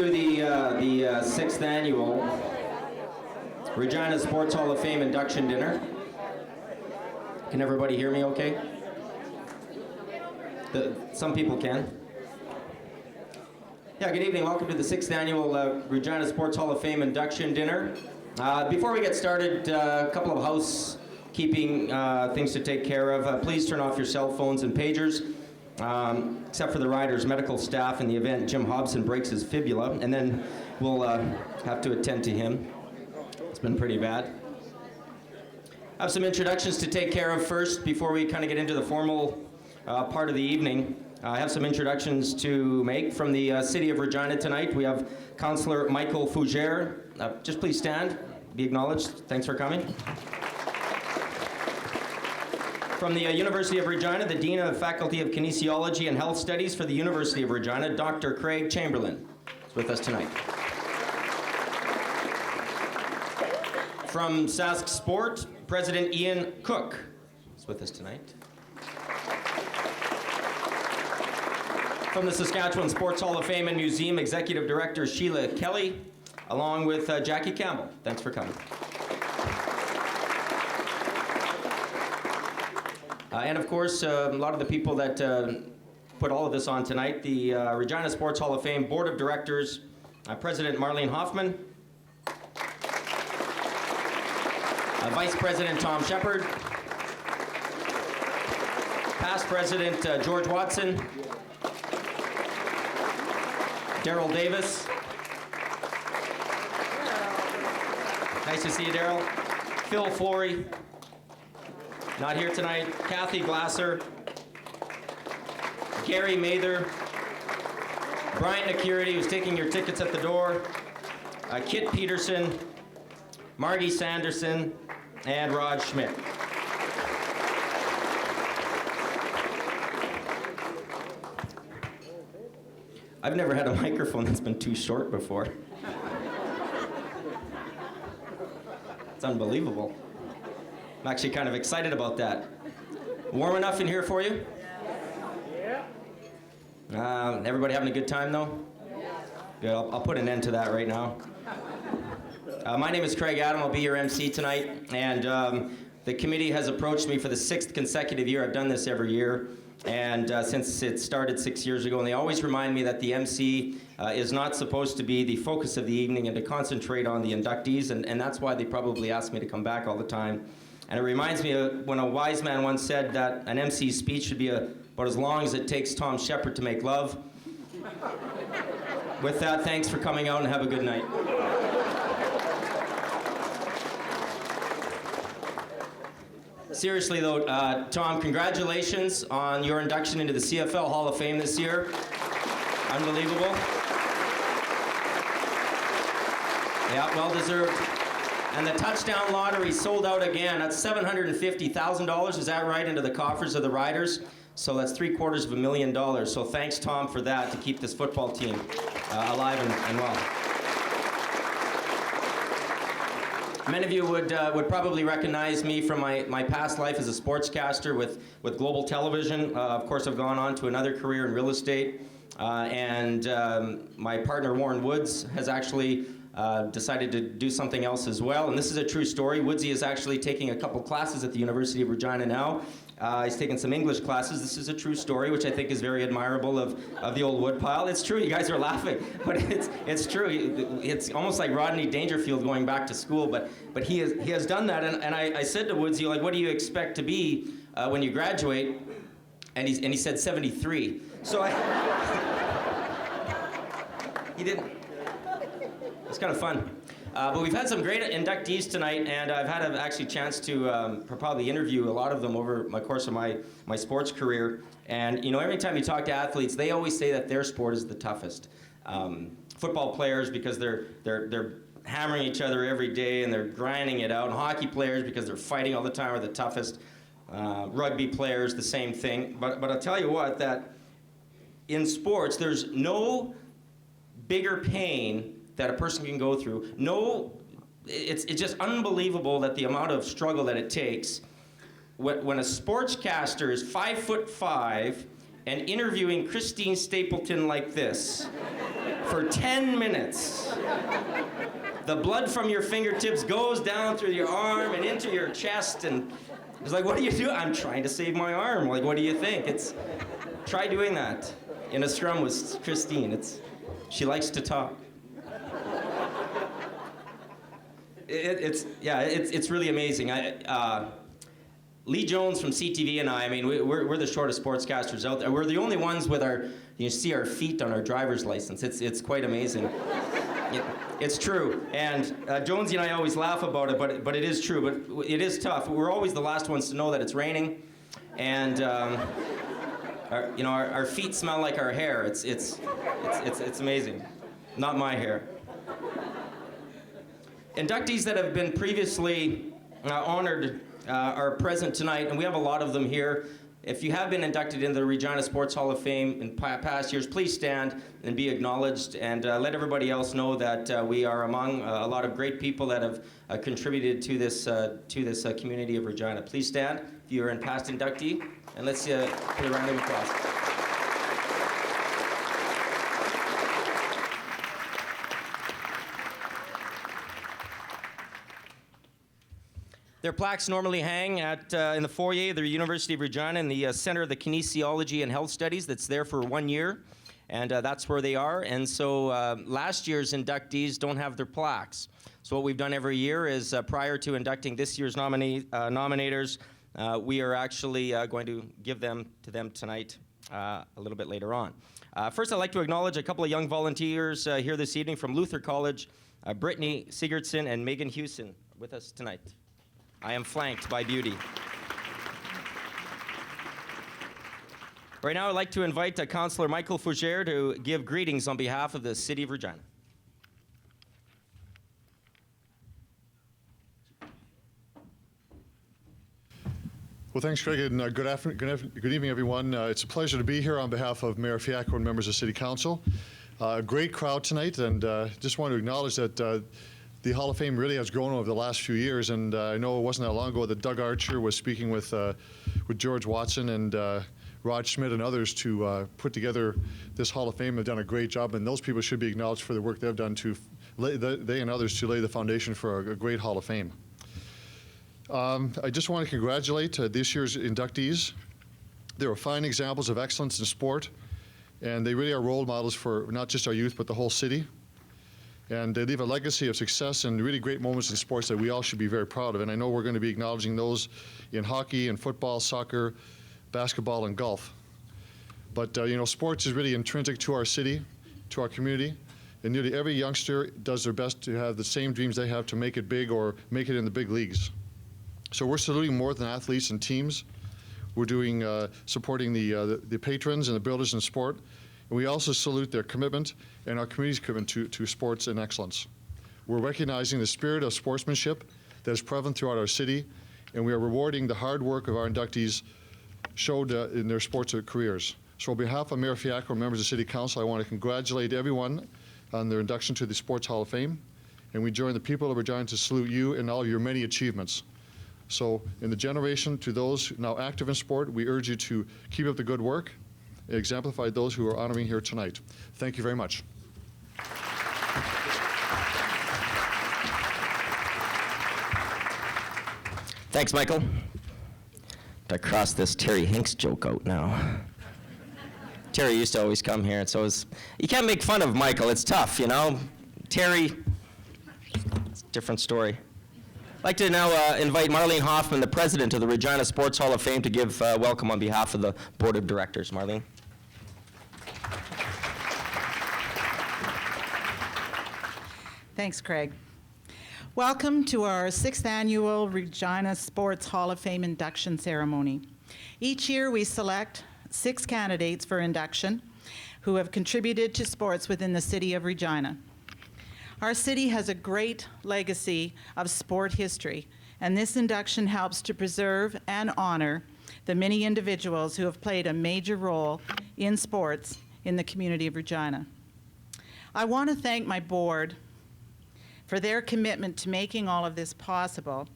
to the sixth annual Regina Sports Hall of Fame Induction Dinner. Can everybody hear me okay? Some people can. Yeah, good evening. Welcome to the sixth annual Regina Sports Hall of Fame Induction Dinner. Before we get started, a couple of housekeeping things to take care of. Please turn off your cell phones and pagers. Except for the riders, medical staff in the event Jim Hobson breaks his fibula, and then we'll have to attend to him. It's been pretty bad. I have some introductions to take care of first before we kind of get into the formal part of the evening. I have some introductions to make from the city of Regina tonight. We have Councillor Michael Fougere. Just please stand, be acknowledged. Thanks for coming. From the University of Regina, the Dean of Faculty of Kinesiology and Health Studies for the University of Regina, Dr. Craig Chamberlain, is with us tonight. From Sask Sport, President Ian Cook is with us tonight. From the Saskatchewan Sports Hall of Fame and Museum, Executive Director Sheila Kelly, along with Jackie Campbell. Thanks for coming. And of course, a lot of the people that put all of this on tonight, the Regina Sports Hall of Fame Board of Directors, President Marlene Hoffman, Vice President Tom Shepard, past President George Watson, Daryl Davis. Nice to see you, Daryl. Phil Flory. Not here tonight. Kathy Glasser, Gary Mather, Brian Nakirity, who's taking your tickets at the door, Kit Peterson, Margie Sanderson, and Rod Schmidt. I've never had a microphone that's been too short before. It's unbelievable. I'm actually kind of excited about that. Warm enough in here for you? Yeah. Everybody having a good time though? Good, I'll put an end to that right now. My name is Craig Adam, I'll be your MC tonight, and the committee has approached me for the 6th consecutive year. I've done this every year, and since it started 6 years ago, and they always remind me that the MC is not supposed to be the focus of the evening and to concentrate on the inductees, and that's why they probably ask me to come back all the time. And it reminds me of when a wise man once said that an MC's speech should be about as long as it takes Tom Shepard to make love. With that, thanks for coming out and have a good night. Seriously though, Tom, congratulations on your induction into the CFL Hall of Fame this year. Unbelievable. Yeah, well deserved. And the touchdown lottery sold out again. That's $750,000, is that right, into the coffers of the riders? So that's $750,000. So thanks, Tom, for that, to keep this football team alive and well. Many of you would probably recognize me from my past life as a sportscaster with Global Television. Of course, I've gone on to another career in real estate. And my partner, Warren Woods, has actually decided to do something else as well. And this is a true story. Woodsy is actually taking a couple classes at the University of Regina now. He's taken some English classes. This is a true story, which I think is very admirable of the old woodpile. It's true, you guys are laughing, but it's true. It's almost like Rodney Dangerfield going back to school, but he has done that. And I said to Woodsy, like, what do you expect to be when you graduate? And he said 73. So he didn't. It's kind of fun. But we've had some great inductees tonight, and I've had actually chance to probably interview a lot of them over my course of my sports career. And you know, every time you talk to athletes, they always say that their sport is the toughest. Football players, because they're hammering each other every day and they're grinding it out. And hockey players, because they're fighting all the time, are the toughest. Rugby players, the same thing. But I'll tell you what, that in sports, there's no bigger pain that a person can go through. It's just unbelievable that the amount of struggle that it takes. When a sportscaster is 5'5" and interviewing Christine Stapleton like this for 10 minutes. The blood from your fingertips goes down through your arm and into your chest, and it's like, what do you do? I'm trying to save my arm. Like, what do you think? Try doing that in a scrum with Christine. She likes to talk. It's really amazing. Lee Jones from CTV and I mean, we're the shortest sportscasters out there. We're the only ones with you see our feet on our driver's license. It's quite amazing. It's true. And Jonesy and I always laugh about it, but it is true. But it is tough. We're always the last ones to know that it's raining, and our feet smell like our hair. It's amazing. Not my hair. Inductees that have been previously honored are present tonight, and we have a lot of them here. If you have been inducted into the Regina Sports Hall of Fame in past years, please stand and be acknowledged, and let everybody else know that we are among a lot of great people that have contributed to this community of Regina. Please stand if you are a past inductee, and let's put a round of applause. Their plaques normally hang in the foyer of the University of Regina in the Center of the Kinesiology and Health Studies. That's there for 1 year, and that's where they are. And so last year's inductees don't have their plaques. So what we've done every year is prior to inducting this year's nominators, we are actually going to give them to them tonight a little bit later on. First, I'd like to acknowledge a couple of young volunteers here this evening from Luther College, Brittany Sigurdsson and Megan Hewson with us tonight. I am flanked by beauty. Right now, I'd like to invite Councillor Michael Fougere to give greetings on behalf of the City of Regina. Well, thanks, Craig, and good evening, everyone. It's a pleasure to be here on behalf of Mayor Fiacco and members of City Council. A great crowd tonight, and just want to acknowledge that the Hall of Fame really has grown over the last few years, and I know it wasn't that long ago that Doug Archer was speaking with George Watson and Rod Schmidt and others to put together this Hall of Fame. They've done a great job, and those people should be acknowledged for the work they've done they and others to lay the foundation for a great Hall of Fame. I just want to congratulate this year's inductees. They were fine examples of excellence in sport, and they really are role models for not just our youth, but the whole city. And they leave a legacy of success and really great moments in sports that we all should be very proud of. And I know we're going to be acknowledging those in hockey and football, soccer, basketball, and golf. But sports is really intrinsic to our city, to our community, and nearly every youngster does their best to have the same dreams they have to make it big or make it in the big leagues. So we're saluting more than athletes and teams. We're doing supporting the patrons and the builders in sport. And we also salute their commitment and our community's commitment to sports and excellence. We're recognizing the spirit of sportsmanship that is prevalent throughout our city, and we are rewarding the hard work of our inductees showed in their sports careers. So on behalf of Mayor Fiacco and members of City Council, I want to congratulate everyone on their induction to the Sports Hall of Fame, and we join the people of Regina to salute you and all of your many achievements. So in the generation to those now active in sport, we urge you to keep up the good work, exemplify those who are honoring here tonight. Thank you very much. Thanks, Michael. To cross this Terry Hinks joke out now. Terry used to always come here, and so you can't make fun of Michael. It's tough, Terry, it's a different story. I'd like to now invite Marlene Hoffman, the president of the Regina Sports Hall of Fame, to give welcome on behalf of the board of directors. Marlene. Thanks, Craig. Welcome to our 6th annual Regina Sports Hall of Fame induction ceremony. Each year we select 6 candidates for induction who have contributed to sports within the city of Regina. Our city has a great legacy of sport history, and this induction helps to preserve and honor the many individuals who have played a major role in sports in the community of Regina. I want to thank my board for their commitment to making all of this possible,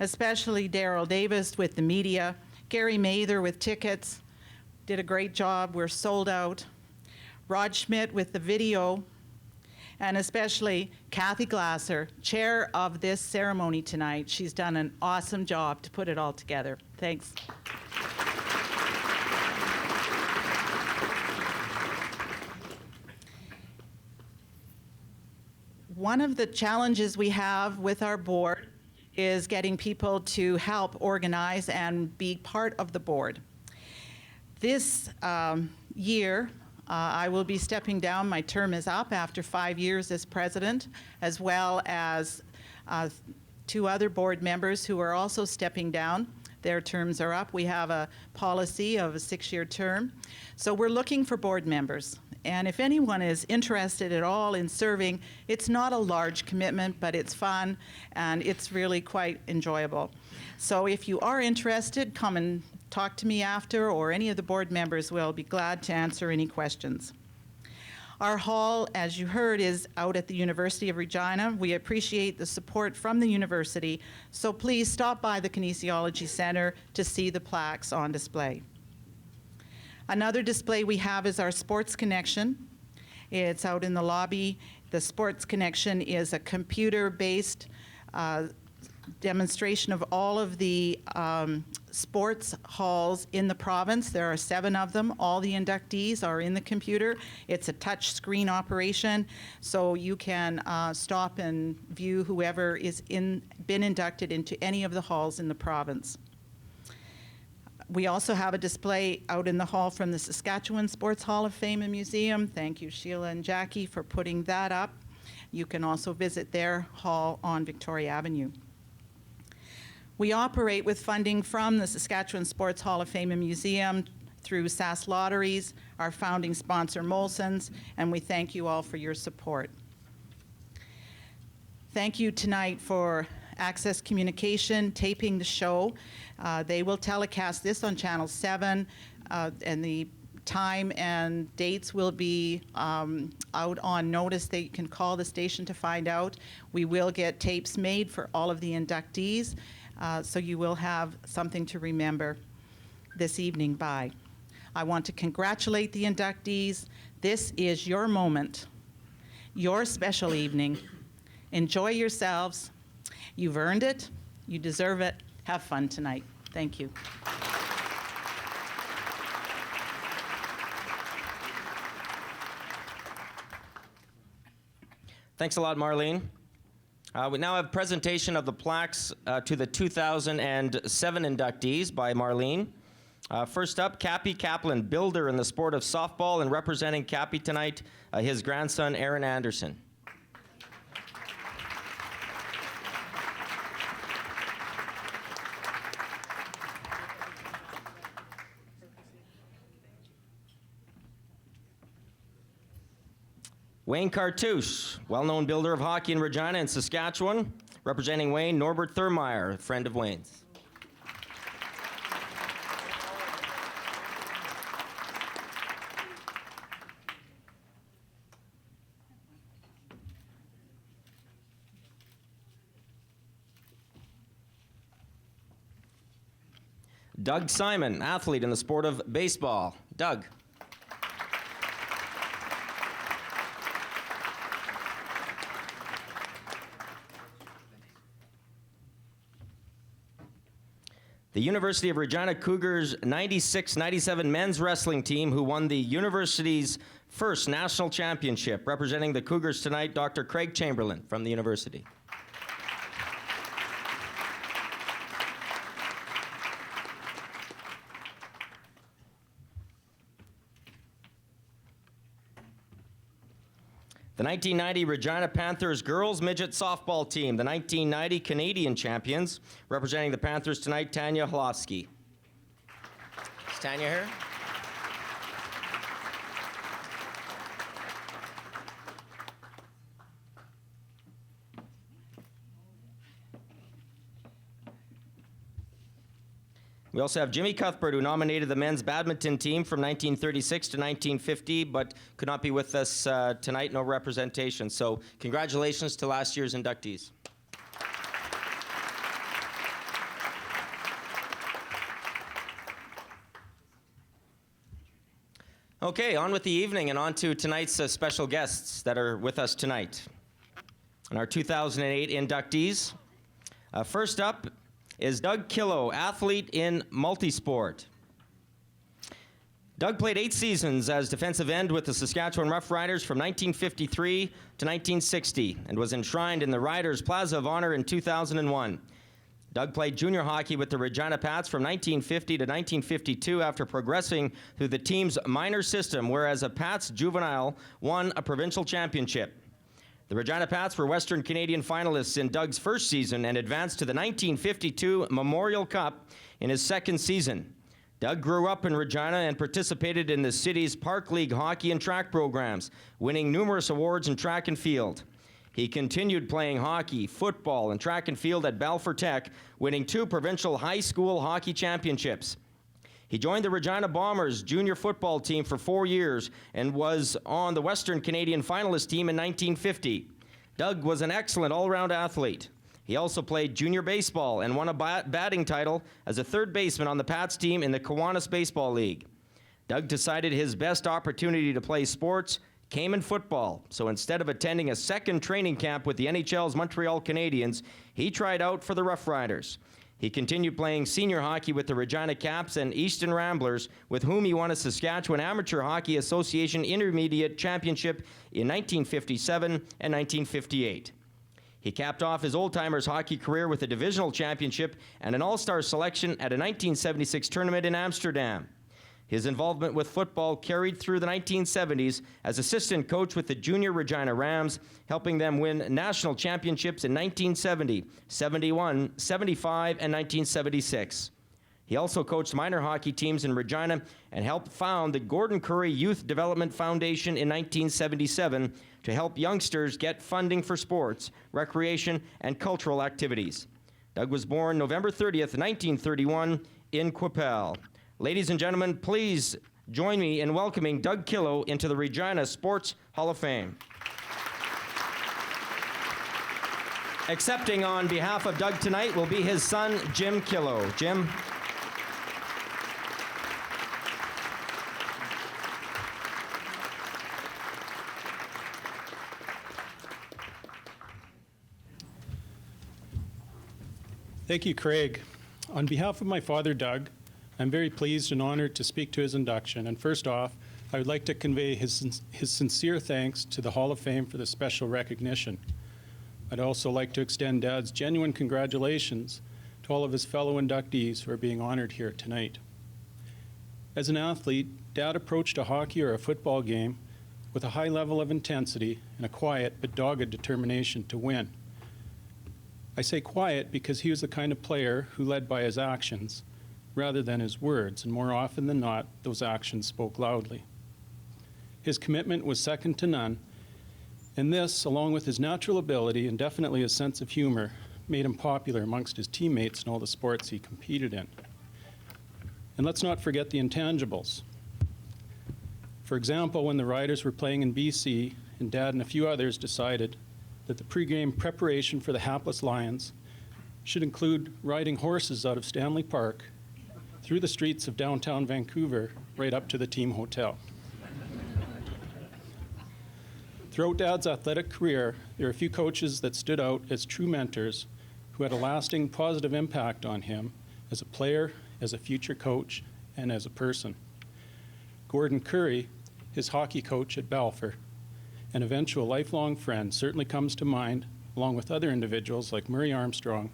especially Daryl Davis with the media, Gary Mather with tickets, did a great job. We're sold out. Rod Schmidt with the video, and especially Kathy Glasser, chair of this ceremony tonight. She's done an awesome job to put it all together. Thanks. One of the challenges we have with our board is getting people to help organize and be part of the board. This year, I will be stepping down. My term is up after 5 years as president, as well as 2 other board members who are also stepping down. Their terms are up. We have a policy of a 6-year term. So we're looking for board members. And if anyone is interested at all in serving, it's not a large commitment, but it's fun, and it's really quite enjoyable. So if you are interested, come and talk to me after, or any of the board members will be glad to answer any questions. Our hall, as you heard, is out at the University of Regina. We appreciate the support from the university, so please stop by the Kinesiology Center to see the plaques on display. Another display we have is our Sports Connection. It's out in the lobby. The Sports Connection is a computer-based demonstration of all of the sports halls in the province. There are 7 of them. All the inductees are in the computer. It's a touch screen operation, so you can stop and view whoever is been inducted into any of the halls in the province. We also have a display out in the hall from the Saskatchewan Sports Hall of Fame and Museum. Thank you, Sheila and Jackie, for putting that up. You can also visit their hall on Victoria Avenue. We operate with funding from the Saskatchewan Sports Hall of Fame and Museum through SAS Lotteries, our founding sponsor Molson's, and we thank you all for your support. Thank you tonight for Access Communication taping the show. They will telecast this on Channel 7, and the time and dates will be out on notice. That you can call the station to find out. We will get tapes made for all of the inductees, so you will have something to remember this evening by. I want to congratulate the inductees. This is your moment, your special evening. Enjoy yourselves. You've earned it. You deserve it. Have fun tonight. Thank you. Thanks a lot, Marlene. We now have presentation of the plaques to the 2007 inductees by Marlene. First up, Cappy Kaplan, builder in the sport of softball, and representing Cappy tonight, his grandson, Aaron Anderson. Wayne Cartouche, well-known builder of hockey in Regina and Saskatchewan. Representing Wayne, Norbert Thurmeyer, a friend of Wayne's. Doug Simon, athlete in the sport of baseball. Doug. The University of Regina Cougars 96-97 men's wrestling team who won the university's first national championship. Representing the Cougars tonight, Dr. Craig Chamberlain from the university. The 1990 Regina Panthers girls midget softball team, the 1990 Canadian champions. Representing the Panthers tonight, Tanya Hlofsky. Is Tanya here? We also have Jimmy Cuthbert, who nominated the men's badminton team from 1936 to 1950, but could not be with us tonight, no representation. So congratulations to last year's inductees. Okay, on with the evening and on to tonight's special guests that are with us tonight. And our 2008 inductees. First up is Doug Killow, athlete in multisport. Doug played 8 seasons as defensive end with the Saskatchewan Roughriders from 1953 to 1960 and was enshrined in the Riders Plaza of Honor in 2001. Doug played junior hockey with the Regina Pats from 1950 to 1952 after progressing through the team's minor system, whereas a Pats juvenile won a provincial championship. The Regina Pats were Western Canadian finalists in Doug's first season and advanced to the 1952 Memorial Cup in his second season. Doug grew up in Regina and participated in the city's Park League hockey and track programs, winning numerous awards in track and field. He continued playing hockey, football, and track and field at Balfour Tech, winning 2 provincial high school hockey championships. He joined the Regina Bombers junior football team for 4 years and was on the Western Canadian finalist team in 1950. Doug was an excellent all-around athlete. He also played junior baseball and won a batting title as a third baseman on the Pats team in the Kiwanis Baseball League. Doug decided his best opportunity to play sports came in football, so instead of attending a second training camp with the NHL's Montreal Canadiens, he tried out for the Rough Riders. He continued playing senior hockey with the Regina Caps and Easton Ramblers, with whom he won a Saskatchewan Amateur Hockey Association Intermediate Championship in 1957 and 1958. He capped off his old-timers hockey career with a divisional championship and an all-star selection at a 1976 tournament in Amsterdam. His involvement with football carried through the 1970s as assistant coach with the junior Regina Rams, helping them win national championships in 1970, 71, 75, and 1976. He also coached minor hockey teams in Regina and helped found the Gordon Curry Youth Development Foundation in 1977 to help youngsters get funding for sports, recreation, and cultural activities. Doug was born November 30th, 1931 in Qu'Appelle. Ladies and gentlemen, please join me in welcoming Doug Killow into the Regina Sports Hall of Fame. Accepting on behalf of Doug tonight will be his son, Jim Killow. Jim. Thank you, Craig. On behalf of my father, Doug, I'm very pleased and honored to speak to his induction. And first off, I would like to convey his sincere thanks to the Hall of Fame for this special recognition. I'd also like to extend Dad's genuine congratulations to all of his fellow inductees who are being honored here tonight. As an athlete, Dad approached a hockey or a football game with a high level of intensity and a quiet but dogged determination to win. I say quiet because he was the kind of player who led by his actions rather than his words, and more often than not, those actions spoke loudly. His commitment was second to none, and this, along with his natural ability and definitely his sense of humor, made him popular amongst his teammates in all the sports he competed in. And let's not forget the intangibles. For example, when the Riders were playing in BC, and Dad and a few others decided that the pregame preparation for the hapless Lions should include riding horses out of Stanley Park through the streets of downtown Vancouver right up to the team hotel. Throughout Dad's athletic career, there are a few coaches that stood out as true mentors who had a lasting positive impact on him as a player, as a future coach, and as a person. Gordon Curry, his hockey coach at Balfour, an eventual lifelong friend, certainly comes to mind, along with other individuals like Murray Armstrong,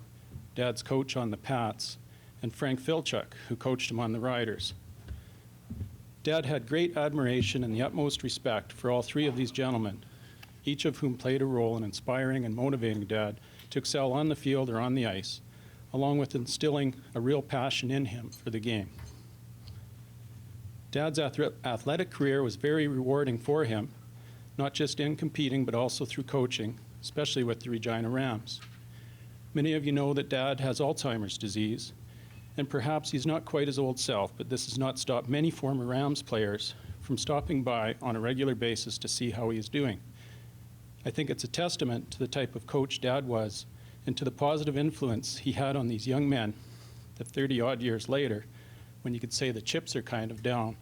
Dad's coach on the Pats, and Frank Filchuk, who coached him on the Riders. Dad had great admiration and the utmost respect for all 3 of these gentlemen, each of whom played a role in inspiring and motivating Dad to excel on the field or on the ice, along with instilling a real passion in him for the game. Dad's athletic career was very rewarding for him, not just in competing, but also through coaching, especially with the Regina Rams. Many of you know that Dad has Alzheimer's disease, and perhaps he's not quite his old self, but this has not stopped many former Rams players from stopping by on a regular basis to see how he is doing. I think it's a testament to the type of coach Dad was and to the positive influence he had on these young men that 30-odd years later, when you could say the chips are kind of down,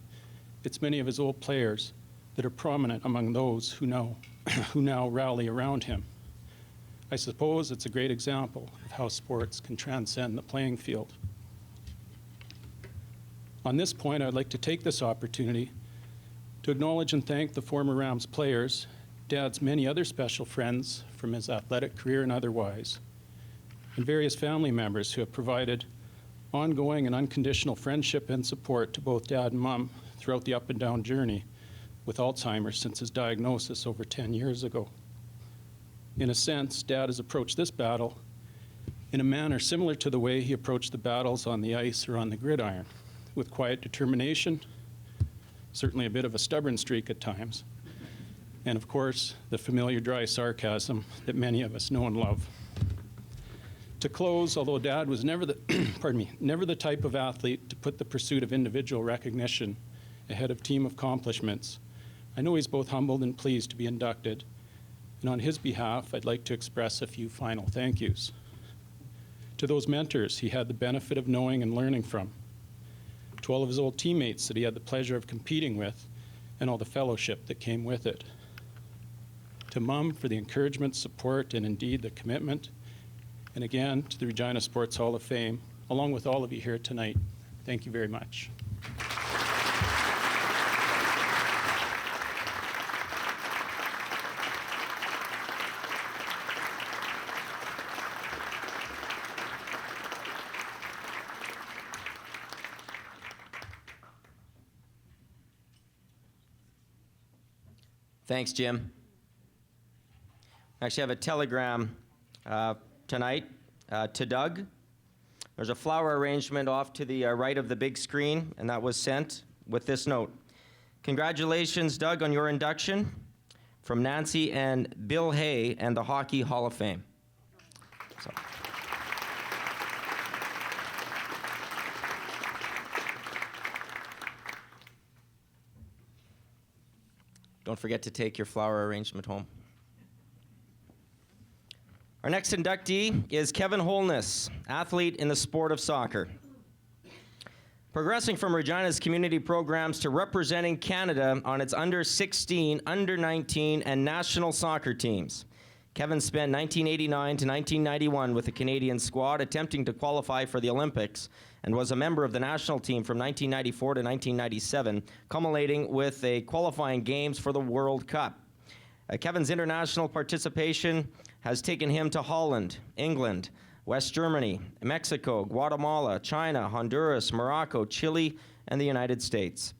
it's many of his old players that are prominent among those who now rally around him. I suppose it's a great example of how sports can transcend the playing field. On this point, I'd like to take this opportunity to acknowledge and thank the former Rams players, Dad's many other special friends from his athletic career and otherwise, and various family members who have provided ongoing and unconditional friendship and support to both Dad and Mom throughout the up and down journey with Alzheimer's since his diagnosis over 10 years ago. In a sense, Dad has approached this battle in a manner similar to the way he approached the battles on the ice or on the gridiron, with quiet determination, certainly a bit of a stubborn streak at times, and of course, the familiar dry sarcasm that many of us know and love. To close, although Dad was never the, never the type of athlete to put the pursuit of individual recognition ahead of team accomplishments, I know he's both humbled and pleased to be inducted, and on his behalf, I'd like to express a few final thank yous. To those mentors he had the benefit of knowing and learning from, to all of his old teammates that he had the pleasure of competing with, and all the fellowship that came with it. To Mom for the encouragement, support, and indeed the commitment. And again, to the Regina Sports Hall of Fame, along with all of you here tonight, thank you very much. Thanks, Jim. I actually have a telegram tonight to Doug. There's a flower arrangement off to the right of the big screen, and that was sent with this note. Congratulations, Doug, on your induction from Nancy and Bill Hay and the Hockey Hall of Fame. So. Don't forget to take your flower arrangement home. Our next inductee is Kevin Holness, athlete in the sport of soccer. Progressing from Regina's community programs to representing Canada on its under-16, under-19, and national soccer teams. Kevin spent 1989 to 1991 with the Canadian squad attempting to qualify for the Olympics and was a member of the national team from 1994 to 1997, culminating with a qualifying games for the World Cup. Kevin's international participation has taken him to Holland, England, West Germany, Mexico, Guatemala, China, Honduras, Morocco, Chile, and the United States.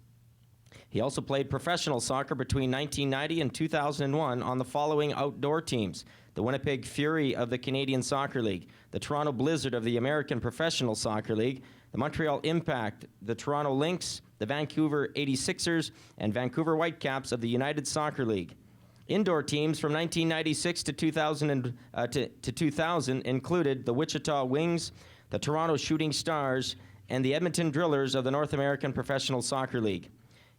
He also played professional soccer between 1990 and 2001 on the following outdoor teams: the Winnipeg Fury of the Canadian Soccer League, the Toronto Blizzard of the American Professional Soccer League, the Montreal Impact, the Toronto Lynx, the Vancouver 86ers, and Vancouver Whitecaps of the United Soccer League. Indoor teams from 1996 to 2000 included the Wichita Wings, the Toronto Shooting Stars, and the Edmonton Drillers of the North American Professional Soccer League.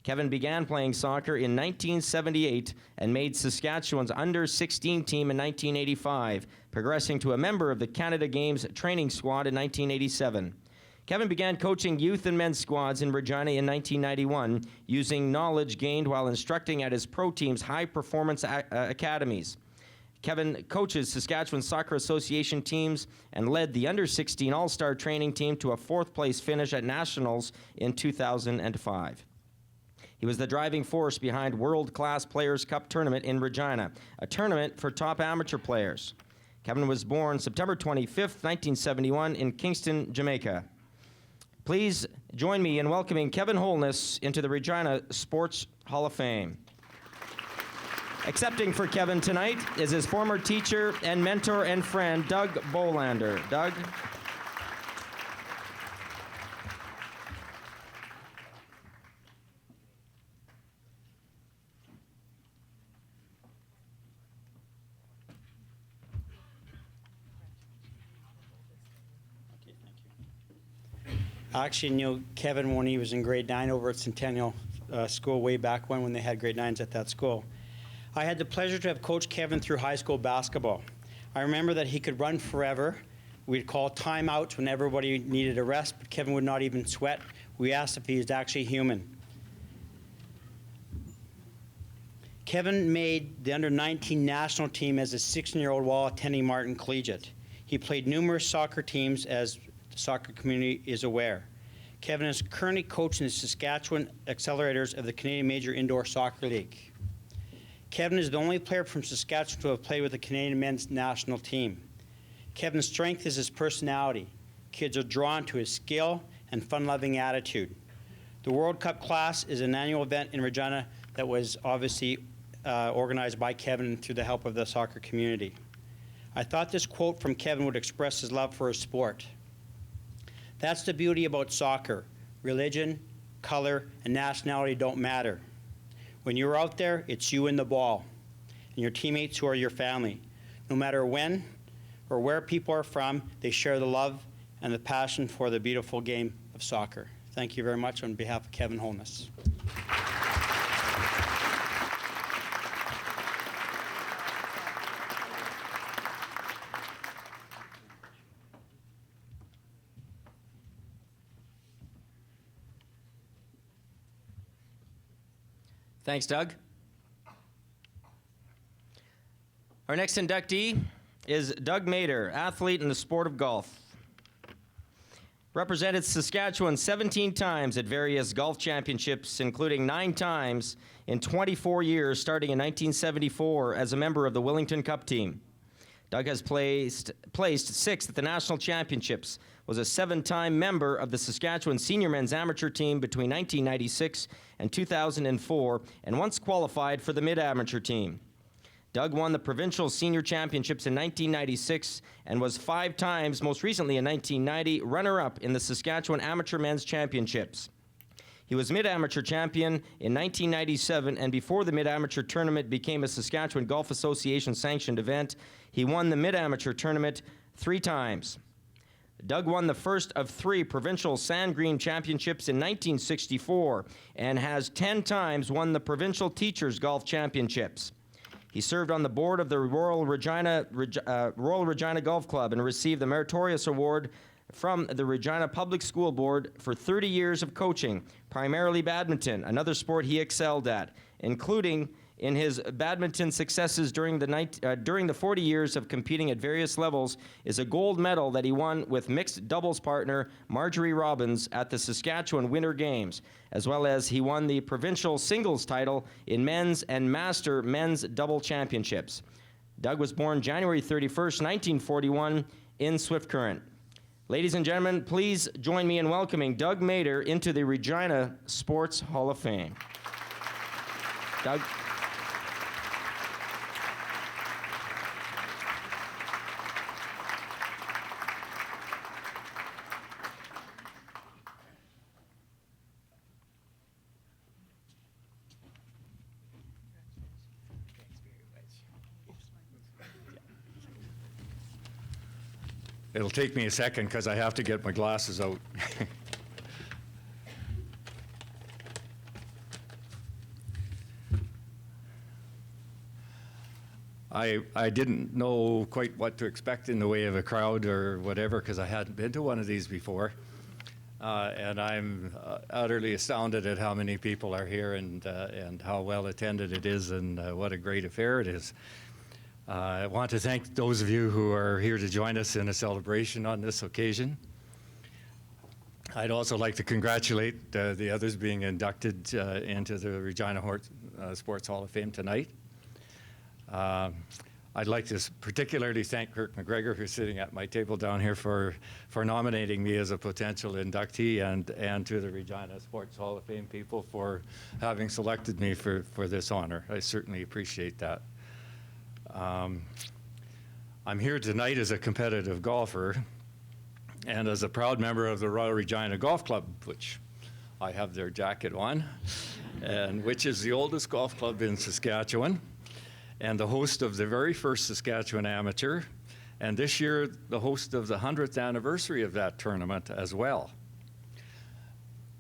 Kevin began playing soccer in 1978 and made Saskatchewan's under-16 team in 1985, progressing to a member of the Canada Games training squad in 1987. Kevin began coaching youth and men's squads in Regina in 1991, using knowledge gained while instructing at his pro team's high-performance academies. Kevin coaches Saskatchewan Soccer Association teams and led the under-16 All-Star training team to a fourth-place finish at Nationals in 2005. He was the driving force behind World Class Players Cup Tournament in Regina, a tournament for top amateur players. Kevin was born September 25th, 1971 in Kingston, Jamaica. Please join me in welcoming Kevin Holness into the Regina Sports Hall of Fame. Accepting for Kevin tonight is his former teacher and mentor and friend, Doug Bolander. Doug. I actually knew Kevin when he was in grade 9 over at Centennial School way back when they had grade 9s at that school. I had the pleasure to have coached Kevin through high school basketball. I remember that he could run forever. We'd call timeouts when everybody needed a rest, but Kevin would not even sweat. We asked if he was actually human. Kevin made the under-19 national team as a 16-year-old while attending Martin Collegiate. He played numerous soccer teams, as the soccer community is aware. Kevin is currently coaching the Saskatchewan Accelerators of the Canadian Major Indoor Soccer League. Kevin is the only player from Saskatchewan to have played with the Canadian men's national team. Kevin's strength is his personality. Kids are drawn to his skill and fun-loving attitude. The World Cup Class is an annual event in Regina that was obviously organized by Kevin through the help of the soccer community. I thought this quote from Kevin would express his love for his sport. That's the beauty about soccer. Religion, color, and nationality don't matter. When you're out there, it's you and the ball, and your teammates who are your family. No matter when or where people are from, they share the love and the passion for the beautiful game of soccer. Thank you very much on behalf of Kevin Holness. Thanks, Doug. Our next inductee is Doug Mader, athlete in the sport of golf. Represented Saskatchewan 17 times at various golf championships, including 9 times in 24 years, starting in 1974 as a member of the Wellington Cup team. Doug has placed 6th at the national championships, was a 7-time member of the Saskatchewan senior men's amateur team between 1996 and 2004, and once qualified for the mid-amateur team. Doug won the provincial senior championships in 1996 and was 5 times, most recently in 1990, runner-up in the Saskatchewan Amateur Men's Championships. He was mid-amateur champion in 1997, and before the mid-amateur tournament became a Saskatchewan Golf Association sanctioned event, he won the mid-amateur tournament 3 times. Doug won the first of 3 provincial Sand Green Championships in 1964 and has 10 times won the Provincial Teachers Golf Championships. He served on the board of the Royal Regina Golf Club and received the Meritorious Award from the Regina Public School Board for 30 years of coaching, primarily badminton, another sport he excelled at, including in his badminton successes during the 40 years of competing at various levels is a gold medal that he won with mixed doubles partner Marjorie Robbins at the Saskatchewan Winter Games, as well as he won the provincial singles title in men's and master men's double championships. Doug was born January 31st, 1941 in Swift Current. Ladies and gentlemen, please join me in welcoming Doug Mader into the Regina Sports Hall of Fame. Doug. It'll take me a second because I have to get my glasses out. I didn't know quite what to expect in the way of a crowd or whatever because I hadn't been to one of these before. And I'm utterly astounded at how many people are here and how well attended it is and what a great affair it is. I want to thank those of you who are here to join us in a celebration on this occasion. I'd also like to congratulate the others being inducted into the Regina Sports Hall of Fame tonight. I'd like to particularly thank Kirk McGregor, who's sitting at my table down here, for nominating me as a potential inductee, and to the Regina Sports Hall of Fame people for having selected me for this honor. I certainly appreciate that. I'm here tonight as a competitive golfer and as a proud member of the Royal Regina Golf Club, which I have their jacket on, and which is the oldest golf club in Saskatchewan and the host of the very first Saskatchewan Amateur, and this year the host of the 100th anniversary of that tournament as well.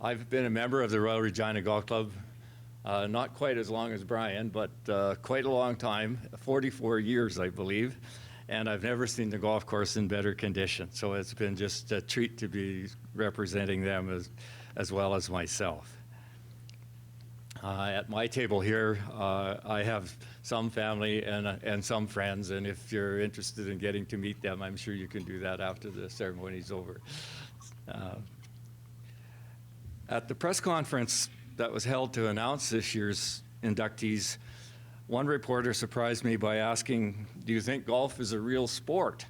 I've been a member of the Royal Regina Golf Club not quite as long as Brian, but quite a long time, 44 years, I believe, and I've never seen the golf course in better condition. So it's been just a treat to be representing them as well as myself. At my table here, I have some family and some friends, and if you're interested in getting to meet them, I'm sure you can do that after the ceremony's over. At the press conference that was held to announce this year's inductees, one reporter surprised me by asking, "Do you think golf is a real sport?"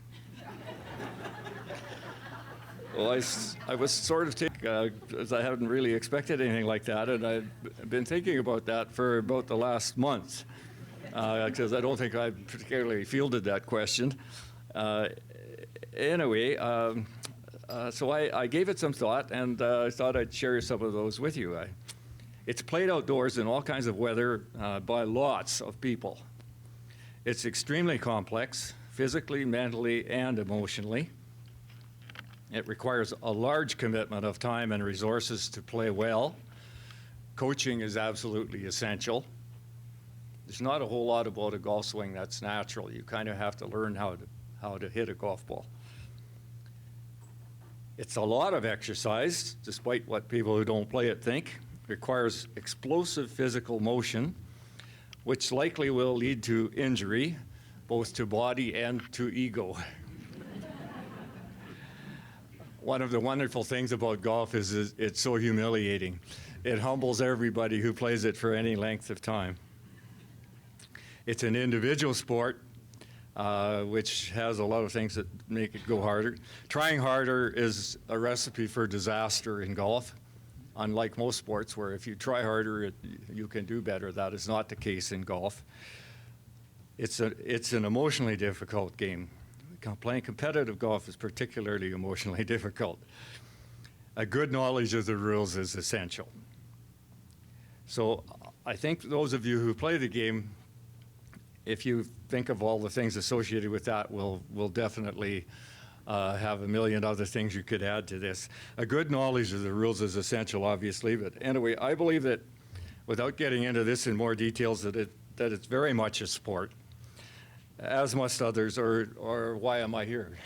Well, I was sort of taken, as I hadn't really expected anything like that, and I've been thinking about that for about the last month, because I don't think I particularly fielded that question. Anyway, so I gave it some thought, and I thought I'd share some of those with you. It's played outdoors in all kinds of weather by lots of people. It's extremely complex, physically, mentally, and emotionally. It requires a large commitment of time and resources to play well. Coaching is absolutely essential. There's not a whole lot about a golf swing that's natural. You kind of have to learn how to hit a golf ball. It's a lot of exercise, despite what people who don't play it think. It requires explosive physical motion, which likely will lead to injury, both to body and to ego. One of the wonderful things about golf is it's so humiliating. It humbles everybody who plays it for any length of time. It's an individual sport, which has a lot of things that make it go harder. Trying harder is a recipe for disaster in golf, unlike most sports where if you try harder, you can do better. That is not the case in golf. It's an emotionally difficult game. Playing competitive golf is particularly emotionally difficult. A good knowledge of the rules is essential. So I think those of you who play the game, if you think of all the things associated with that, will definitely have a million other things you could add to this. A good knowledge of the rules is essential, obviously, but anyway, I believe that, without getting into this in more details, that it's very much a sport, as must others, or why am I here?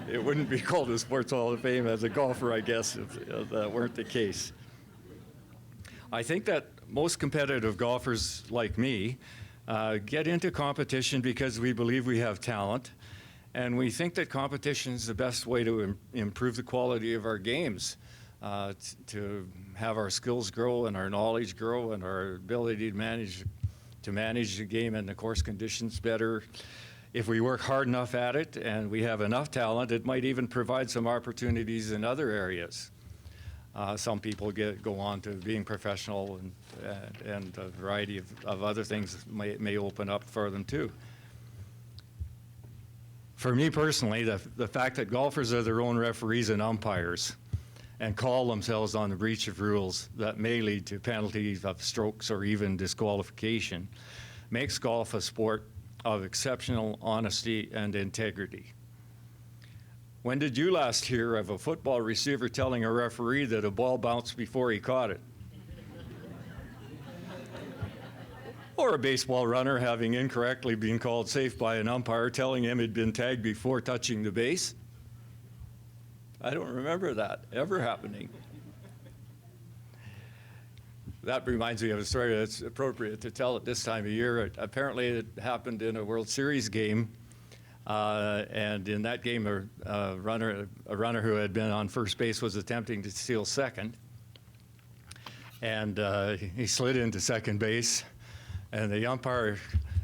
It wouldn't be called a Sports Hall of Fame as a golfer, I guess, if that weren't the case. I think that most competitive golfers like me get into competition because we believe we have talent, and we think that competition is the best way to improve the quality of our games, to have our skills grow and our knowledge grow and our ability to manage the game and the course conditions better. If we work hard enough at it and we have enough talent, it might even provide some opportunities in other areas. Some people go on to being professional, and a variety of other things may open up for them too. For me personally, the fact that golfers are their own referees and umpires and call themselves on the breach of rules that may lead to penalties of strokes or even disqualification makes golf a sport of exceptional honesty and integrity. When did you last hear of a football receiver telling a referee that a ball bounced before he caught it? Or a baseball runner having incorrectly been called safe by an umpire telling him he'd been tagged before touching the base? I don't remember that ever happening. That reminds me of a story that's appropriate to tell at this time of year. Apparently it happened in a World Series game, and in that game a runner who had been on first base was attempting to steal second, and he slid into second base, and the umpire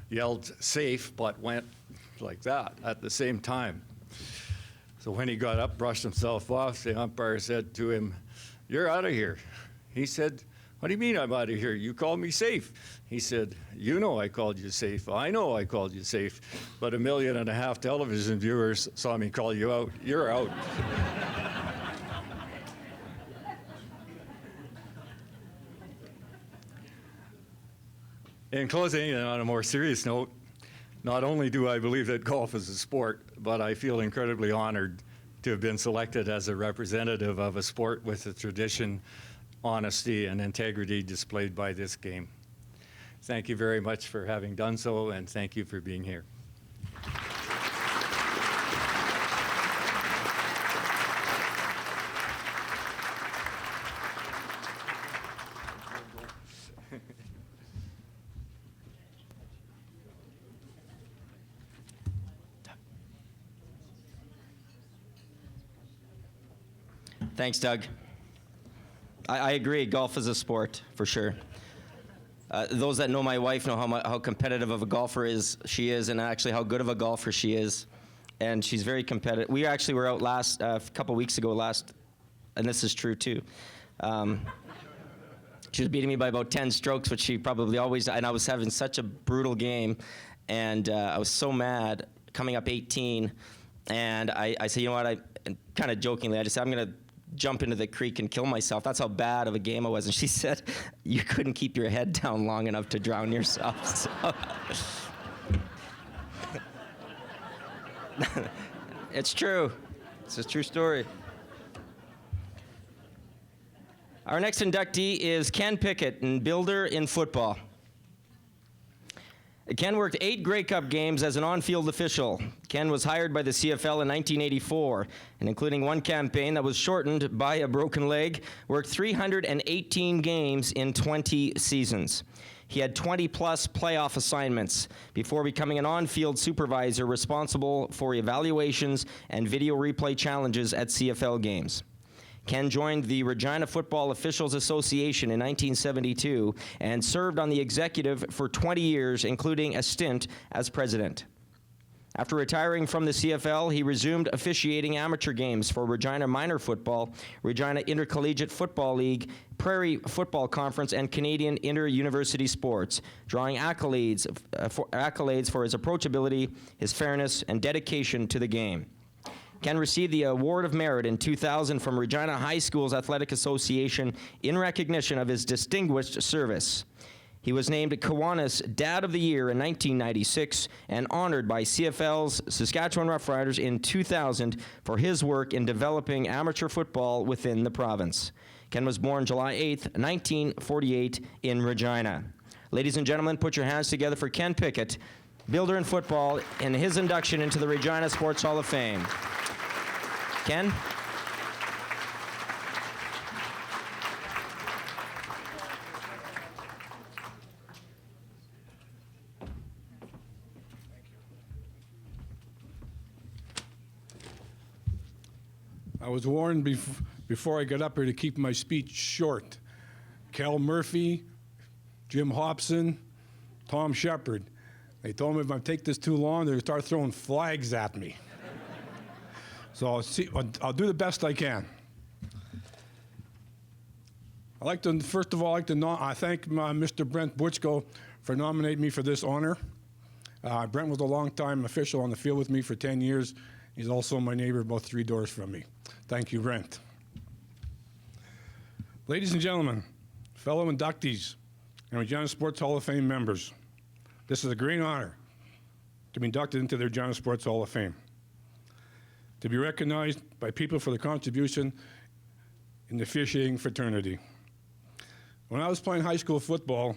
yelled safe but went like that at the same time. So when he got up, brushed himself off, the umpire said to him, "You're out of here." He said, "What do you mean I'm out of here? You called me safe." He said, "You know I called you safe. I know I called you safe. But 1.5 million television viewers saw me call you out. You're out." In closing, and on a more serious note, not only do I believe that golf is a sport, but I feel incredibly honored to have been selected as a representative of a sport with the tradition, honesty, and integrity displayed by this game. Thank you very much for having done so, and thank you for being here. Thanks, Doug. I agree. Golf is a sport, for sure. Those that know my wife know how competitive of a golfer she is, and actually how good of a golfer she is. And she's very competitive. We actually were out a couple weeks ago and this is true too. She was beating me by about 10 strokes, which she probably always, and I was having such a brutal game, and I was so mad coming up 18, and I said, you know what, kind of jokingly, I just said, I'm going to jump into the creek and kill myself. That's how bad of a game I was. And she said, you couldn't keep your head down long enough to drown yourself. So. It's true. It's a true story. Our next inductee is Ken Pickett, and builder in football. Ken worked 8 Grey Cup games as an on-field official. Ken was hired by the CFL in 1984, and including one campaign that was shortened by a broken leg, worked 318 games in 20 seasons. He had 20-plus playoff assignments before becoming an on-field supervisor responsible for evaluations and video replay challenges at CFL games. Ken joined the Regina Football Officials Association in 1972 and served on the executive for 20 years, including a stint as president. After retiring from the CFL, he resumed officiating amateur games for Regina Minor Football, Regina Intercollegiate Football League, Prairie Football Conference, and Canadian Inter-University Sports, drawing accolades for his approachability, his fairness, and dedication to the game. Ken received the Award of Merit in 2000 from Regina High School's Athletic Association in recognition of his distinguished service. He was named Kiwanis Dad of the Year in 1996 and honored by CFL's Saskatchewan Roughriders in 2000 for his work in developing amateur football within the province. Ken was born July 8, 1948 in Regina. Ladies and gentlemen, put your hands together for Ken Pickett, builder in football, and his induction into the Regina Sports Hall of Fame. Ken? I was warned before I got up here to keep my speech short. Cal Murphy, Jim Hobson, Tom Shepard. They told me if I take this too long, they'll start throwing flags at me. So I'll do the best I can. First of all, I thank Mr. Brent Butchko for nominating me for this honor. Brent was a long-time official on the field with me for 10 years. He's also my neighbor about 3 doors from me. Thank you, Brent. Ladies and gentlemen, fellow inductees, and Regina Sports Hall of Fame members, this is a great honor to be inducted into the Regina Sports Hall of Fame, to be recognized by people for their contribution in the officiating fraternity. When I was playing high school football,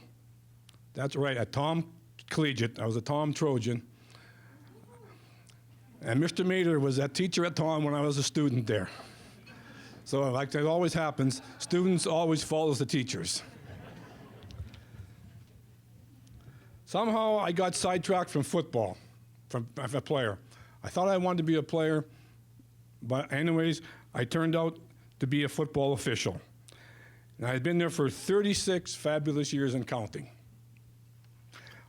that's right, at Tom Collegiate, I was a Tom Trojan, and Mr. Mater was that teacher at Tom when I was a student there. So like that always happens, students always follow the teachers. Somehow I got sidetracked from football, from a player. I thought I wanted to be a player, but anyways, I turned out to be a football official. And I had been there for 36 fabulous years and counting.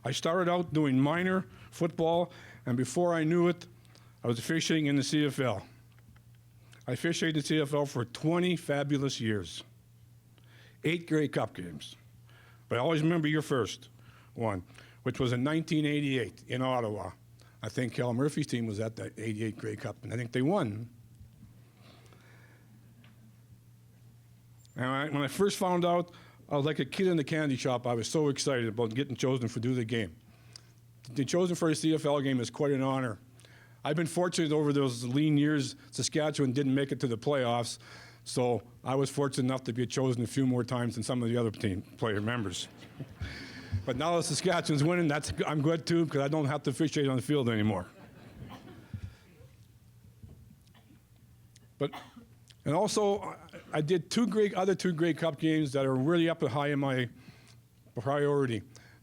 I started out doing minor football, and before I knew it, I was officiating in the CFL. I officiated the CFL for 20 fabulous years, 8 Grey Cup games. But I always remember your first one, which was in 1988 in Ottawa. I think Cal Murphy's team was at that 88 Grey Cup, and I think they won. And when I first found out, I was like a kid in the candy shop. I was so excited about getting chosen to do the game. To be chosen for a CFL game is quite an honor. I've been fortunate over those lean years. Saskatchewan didn't make it to the playoffs, so I was fortunate enough to be chosen a few more times than some of the other team player members. But now that Saskatchewan's winning, I'm good too, because I don't have to officiate on the field anymore. And also, I did other two Grey Cup games that are really up high in my priority.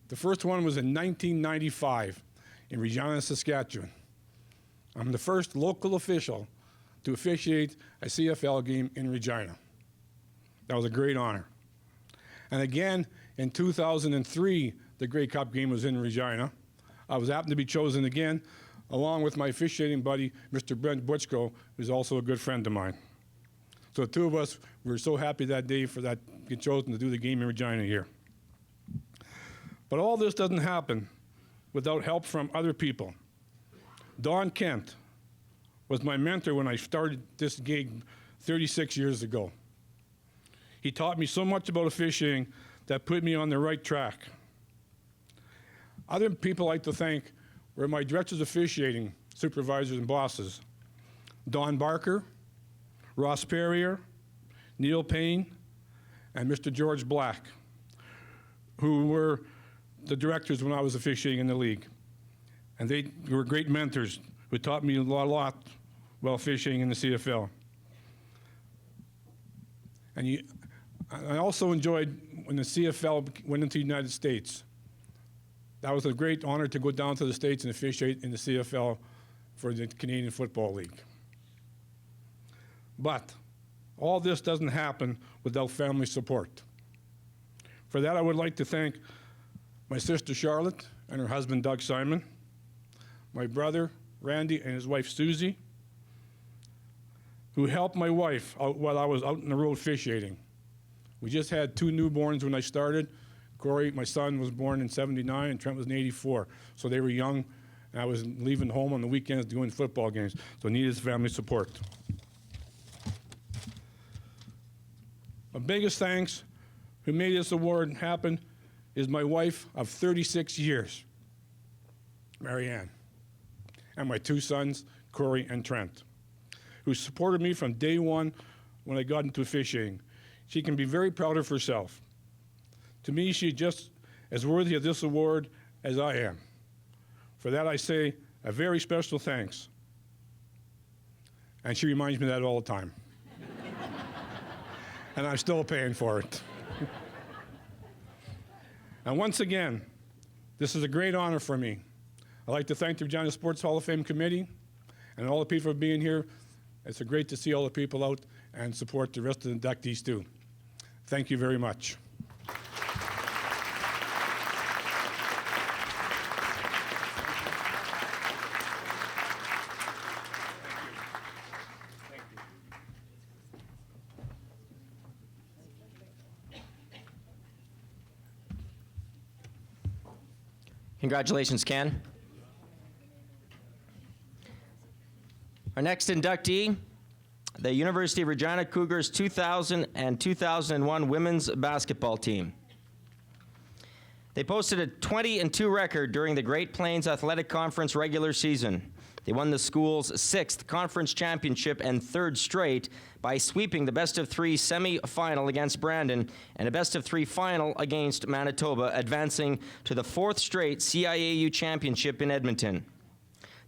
The first one was in 1995 in Regina, Saskatchewan. I'm the first local official to officiate a CFL game in Regina. That was a great honor. And again, in 2003, the Grey Cup game was in Regina. I was happened to be chosen again, along with my officiating buddy, Mr. Brent Butchko, who's also a good friend of mine. So the two of us, we were so happy that day for that get chosen to do the game in Regina here. But all this doesn't happen without help from other people. Don Kent was my mentor when I started this gig 36 years ago. He taught me so much about officiating that put me on the right track. Other people I'd like to thank were my directors of officiating, supervisors and bosses. Don Barker, Ross Perrier, Neil Payne, and Mr. George Black, who were the directors when I was officiating in the league. And they were great mentors who taught me a lot while officiating in the CFL. And I also enjoyed when the CFL went into the United States. That was a great honor to go down to the States and officiate in the CFL for the Canadian Football League. But all this doesn't happen without family support. For that, I would like to thank my sister Charlotte and her husband Doug Simon, my brother Randy and his wife Susie, who helped my wife out while I was out on the road officiating. We just had 2 newborns when I started. Corey, my son, was born in '79, and Trent was in '84. So they were young, and I was leaving home on the weekends doing football games, so I needed family support. My biggest thanks, who made this award happen, is my wife of 36 years, Marianne, and my 2 sons, Corey and Trent, who supported me from day one when I got into officiating. She can be very proud of herself. To me, she's just as worthy of this award as I am. For that, I say a very special thanks. And she reminds me of that all the time. And I'm still paying for it. And once again, this is a great honor for me. I'd like to thank the Regina Sports Hall of Fame Committee and all the people for being here. It's great to see all the people out and support the rest of the inductees too. Thank you very much. Congratulations, Ken. Our next inductee, the University of Regina Cougars 2000 and 2001 women's basketball team. They posted a 20-2 record during the Great Plains Athletic Conference regular season. They won the school's 6th conference championship and 3rd straight by sweeping the best-of-3 semi-final against Brandon and a best-of-3 final against Manitoba, advancing to the 4th straight CIAU championship in Edmonton.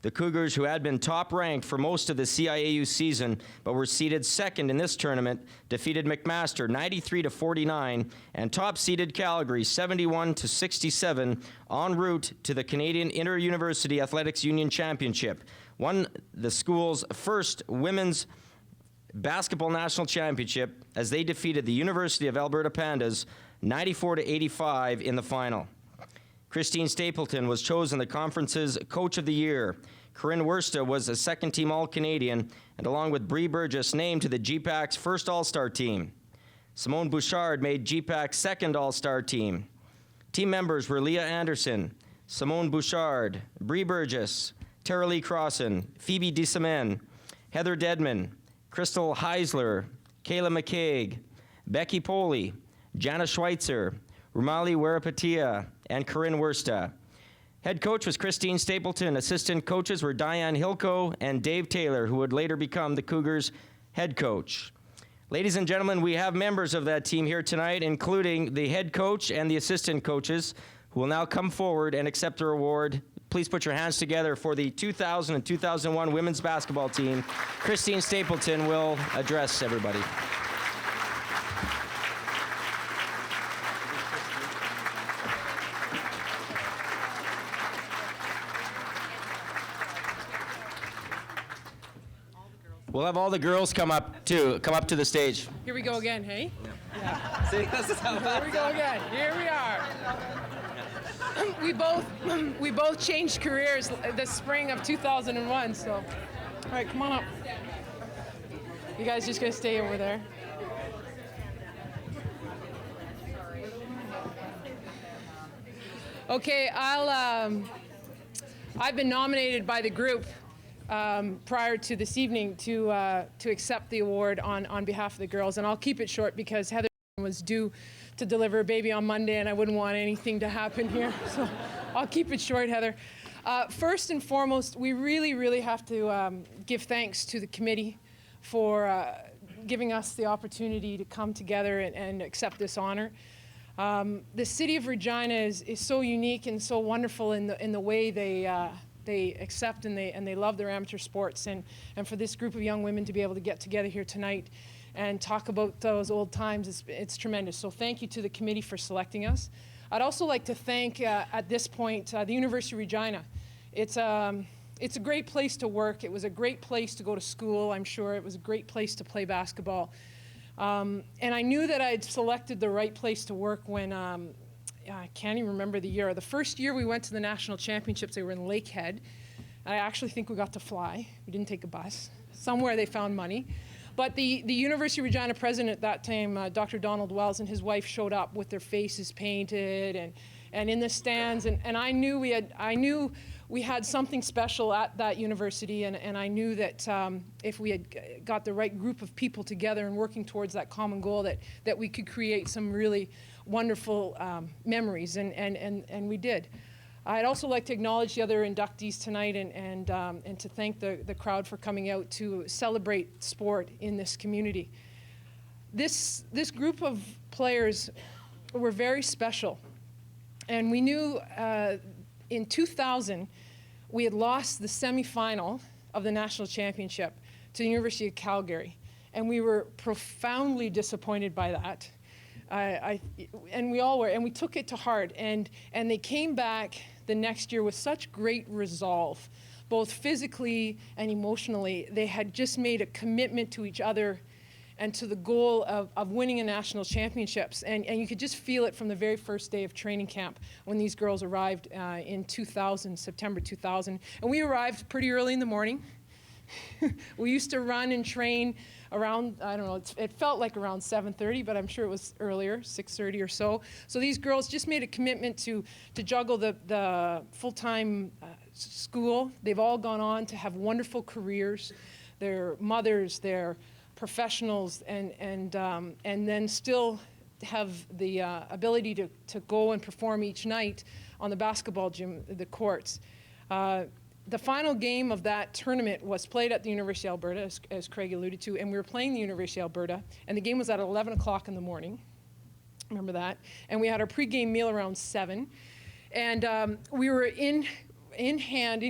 The Cougars, who had been top-ranked for most of the CIAU season but were seeded 2nd in this tournament, defeated McMaster 93-49 and top-seeded Calgary 71-67 en route to the Canadian Inter-University Athletics Union Championship, won the school's first women's basketball national championship as they defeated the University of Alberta Pandas 94-85 in the final. Christine Stapleton was chosen the conference's Coach of the Year. Corinne Wursta was a second-team All-Canadian, and along with Bree Burgess, named to the GPAC's first All-Star team. Simone Bouchard made GPAC's second All-Star team. Team members were Leah Anderson, Simone Bouchard, Bree Burgess, Tara Lee Crossan, Phoebe DeSamen, Heather Dedman, Crystal Heisler, Kayla McCaig, Becky Poley, Jana Schweitzer, Rumali Werapatia, and Corinne Wursta. Head coach was Christine Stapleton. Assistant coaches were Diane Hilco and Dave Taylor, who would later become the Cougars' head coach. Ladies and gentlemen, we have members of that team here tonight, including the head coach and the assistant coaches, who will now come forward and accept their award. Please put your hands together for the 2000 and 2001 women's basketball team. Christine Stapleton will address everybody. We'll have all the girls come up to the stage. Here we go again, hey? See, this is how Here we go again. Here we are. We both changed careers the spring of 2001. So, all right, come on up. You guys just gonna stay over there. Okay, I've been nominated by the group prior to this evening to accept the award on behalf of the girls, and I'll keep it short because Heather was due to deliver a baby on Monday, and I wouldn't want anything to happen here, so I'll keep it short, Heather. First and foremost, we really have to give thanks to the committee for giving us the opportunity to come together and accept this honor. The city of Regina is so unique and so wonderful in the way they accept and they love their amateur sports, and for this group of young women to be able to get together here tonight and talk about those old times, it's tremendous. So thank you to the committee for selecting us. I'd also like to thank, at this point, the University of Regina. It's a great place to work. It was a great place to go to school, I'm sure. It was a great place to play basketball. And I knew that I'd selected the right place to work when, I can't even remember the year. The first year we went to the national championships, they were in Lakehead. I actually think we got to fly. We didn't take a bus. Somewhere they found money. But the University of Regina president at that time, Dr. Donald Wells, and his wife showed up with their faces painted and in the stands. And I knew we had something special at that university, and I knew that if we had got the right group of people together and working towards that common goal, that we could create some really wonderful memories, and we did. I'd also like to acknowledge the other inductees tonight and to thank the crowd for coming out to celebrate sport in this community. This group of players were very special, and we knew in 2000 we had lost the semifinal of the national championship to the University of Calgary, and we were profoundly disappointed by that. And we all were, and we took it to heart, and they came back the next year with such great resolve, both physically and emotionally. They had just made a commitment to each other and to the goal of winning a national championships, and you could just feel it from the very first day of training camp when these girls arrived in 2000, September 2000, and we arrived pretty early in the morning. We used to run and train around, I don't know, it felt like around 7:30, but I'm sure it was earlier, 6:30 or so. So these girls just made a commitment to juggle the full-time school. They've all gone on to have wonderful careers. They're mothers, they're professionals, and then still have the ability to go and perform each night on the basketball gym, the courts. The final game of that tournament was played at the University of Alberta, as Craig alluded to, and we were playing the University of Alberta, and the game was at 11 o'clock in the morning. Remember that? And we had our pregame meal around 7, and we were in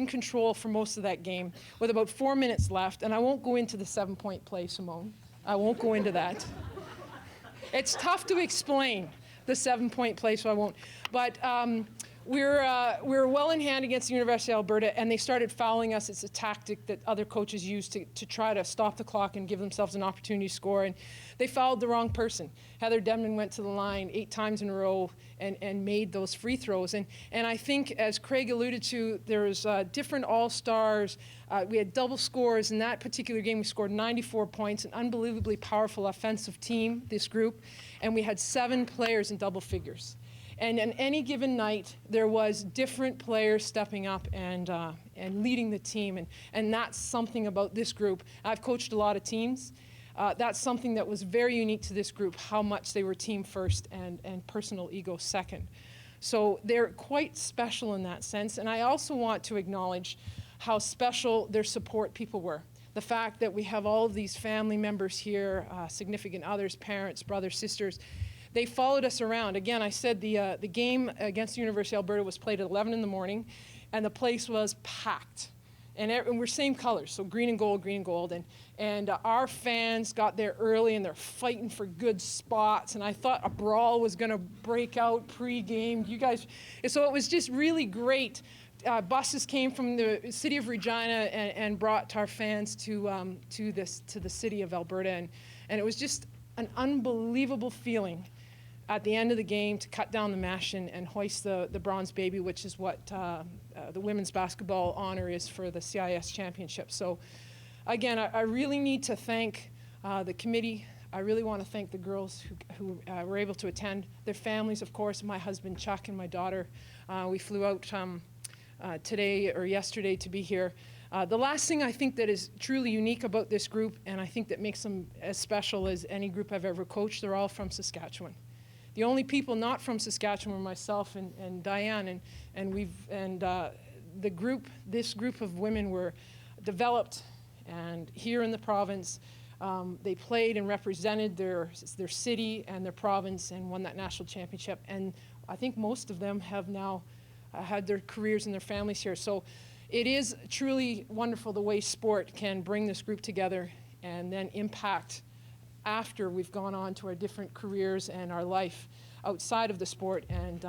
control for most of that game with about 4 minutes left, and I won't go into the 7-point play, Simone. I won't go into that. It's tough to explain the 7-point play, so I won't. But we were well in hand against the University of Alberta, and they started fouling us. It's a tactic that other coaches use to try to stop the clock and give themselves an opportunity to score, and they fouled the wrong person. Heather Denman went to the line 8 times in a row and made those free throws. And I think, as Craig alluded to, there was different all-stars. We had double scores. In that particular game, we scored 94 points, an unbelievably powerful offensive team, this group, and we had 7 players in double figures. And on any given night, there was different players stepping up and leading the team. And that's something about this group. I've coached a lot of teams. That's something that was very unique to this group, how much they were team first and personal ego second. So they're quite special in that sense. And I also want to acknowledge how special their support people were. The fact that we have all of these family members here, significant others, parents, brothers, sisters. They followed us around. Again, I said the game against the University of Alberta was played at 11 in the morning, and the place was packed. And we're same colors, so green and gold, and our fans got there early, and they're fighting for good spots, and I thought a brawl was going to break out pre-game. So it was just really great buses came from the city of Regina and brought our fans to the city of Alberta, and it was just an unbelievable feeling at the end of the game to cut down the mesh and hoist the bronze baby, which is what the women's basketball honor is for the CIS championship. So again, I really need to thank the committee. I really want to thank the girls who were able to attend, their families, of course, my husband Chuck and my daughter. We flew out today or yesterday to be here. The last thing I think that is truly unique about this group, and I think that makes them as special as any group I've ever coached, they're all from Saskatchewan. The only people not from Saskatchewan were myself and Diane, this group of women were developed and here in the province. They played and represented their city and their province and won that national championship. And I think most of them have now had their careers and their families here. So it is truly wonderful the way sport can bring this group together and then impact after we've gone on to our different careers and our life outside of the sport, and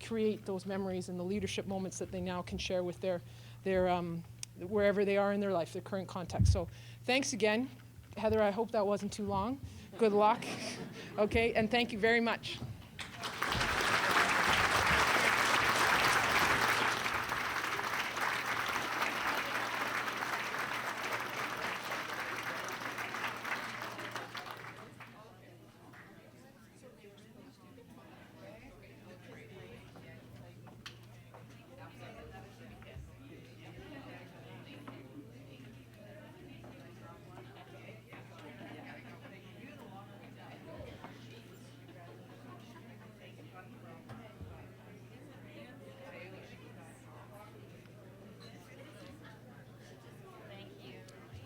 create those memories and the leadership moments that they now can share with their wherever they are in their life, their current context. So thanks again. Heather, I hope that wasn't too long. Good luck. Okay, and thank you very much.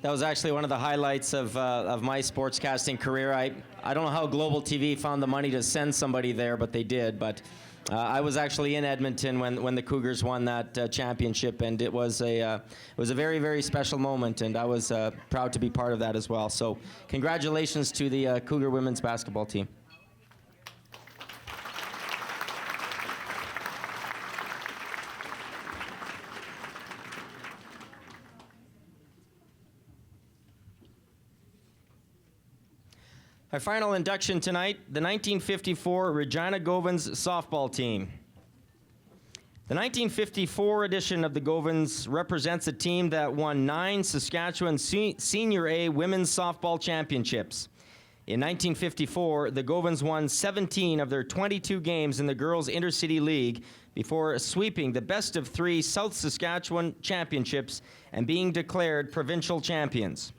That was actually one of the highlights of my sportscasting career. I don't know how Global TV found the money to send somebody there, but they did. But I was actually in Edmonton when the Cougars won that championship, and it was a very, very special moment, and I was proud to be part of that as well. So congratulations to the Cougar women's basketball team. Our final induction tonight, the 1954 Regina Govans softball team. The 1954 edition of the Govans represents a team that won 9 Saskatchewan Senior A women's softball championships. In 1954, the Govans won 17 of their 22 games in the Girls Intercity League before sweeping the best of 3 South Saskatchewan championships and being declared provincial champions.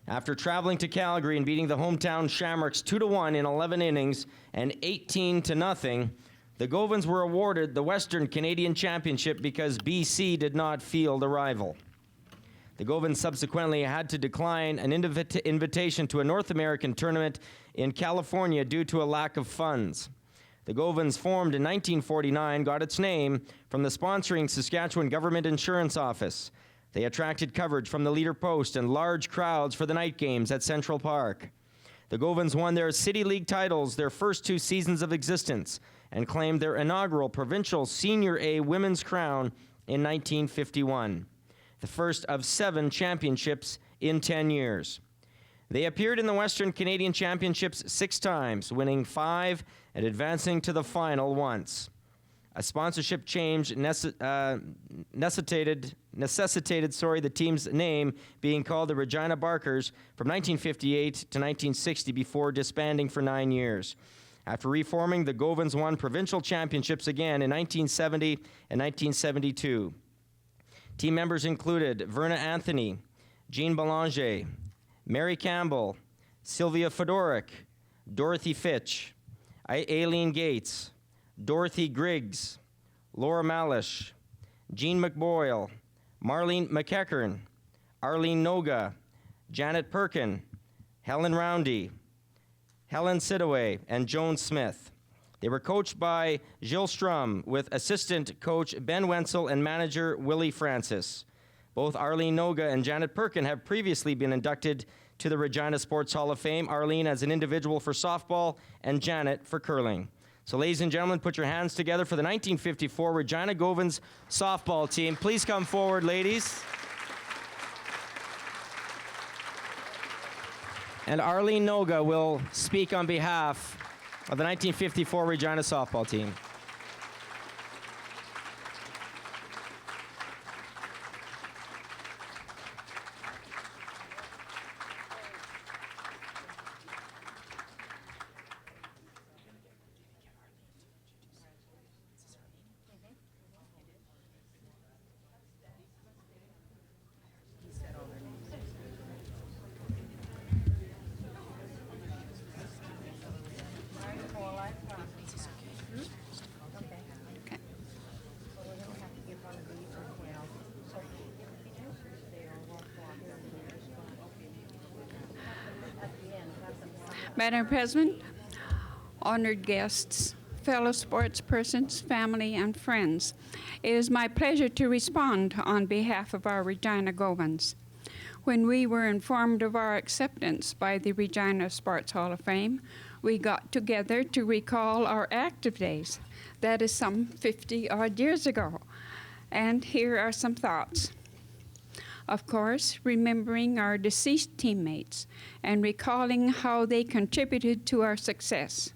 After traveling to Calgary and beating the hometown Shamrocks 2-1 in 11 innings and 18-0, the Govans were awarded the Western Canadian Championship because BC did not field a rival. The Govans subsequently had to decline an invitation to a North American tournament in California due to a lack of funds. The Govans, formed in 1949, got its name from the sponsoring Saskatchewan Government Insurance Office. They attracted coverage from the leader post and large crowds for the night games at Central Park. The Govans won their City League titles their first 2 seasons of existence and claimed their inaugural provincial Senior A women's crown in 1951, the first of 7 championships in 10 years. They appeared in the Western Canadian Championships 6 times, winning 5 and advancing to the final once. A sponsorship change necessitated the team's name being called the Regina Barkers from 1958 to 1960 before disbanding for 9 years. After reforming, the Govans won provincial championships again in 1970 and 1972. Team members included Verna Anthony, Jean Belanger, Mary Campbell, Sylvia Fedorik, Dorothy Fitch, Aileen Gates, Dorothy Griggs, Laura Malish, Jean McBoyle, Marlene McEachern, Arlene Noga, Janet Perkin, Helen Roundy, Helen Sidaway, and Joan Smith. They were coached by Gilles Strum with assistant coach Ben Wenzel and manager Willie Francis. Both Arlene Noga and Janet Perkin have previously been inducted to the Regina Sports Hall of Fame, Arlene as an individual for softball and Janet for curling. So ladies and gentlemen, put your hands together for the 1954 Regina Govans softball team. Please come forward, ladies. And Arlene Noga will speak on behalf of the 1954 Regina softball team. Madam President, honored guests, fellow sports persons, family, and friends, it is my pleasure to respond on behalf of our Regina Govans. When we were informed of our acceptance by the Regina Sports Hall of Fame, we got together to recall our active days. That is some 50-odd years ago. And here are some thoughts. Of course, remembering our deceased teammates and recalling how they contributed to our success.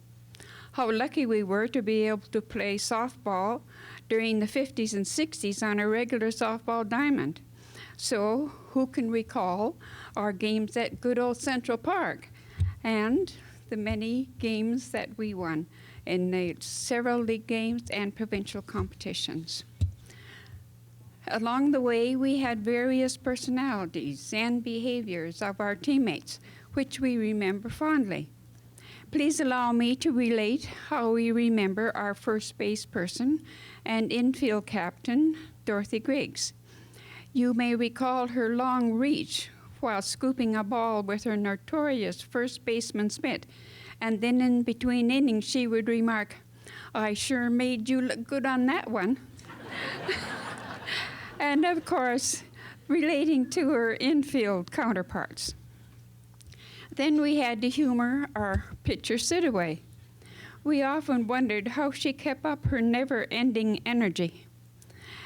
How lucky we were to be able to play softball during the 50s and 60s on a regular softball diamond. So, who can recall our games at good old Central Park and the many games that we won in the several league games and provincial competitions? Along the way, we had various personalities and behaviors of our teammates, which we remember fondly. Please allow me to relate how we remember our first base person and infield captain, Dorothy Griggs. You may recall her long reach while scooping a ball with her notorious first baseman's mitt, and then in between innings she would remark, "I sure made you look good on that one." And of course, relating to her infield counterparts. Then we had to humor our pitcher sit-away. We often wondered how she kept up her never-ending energy.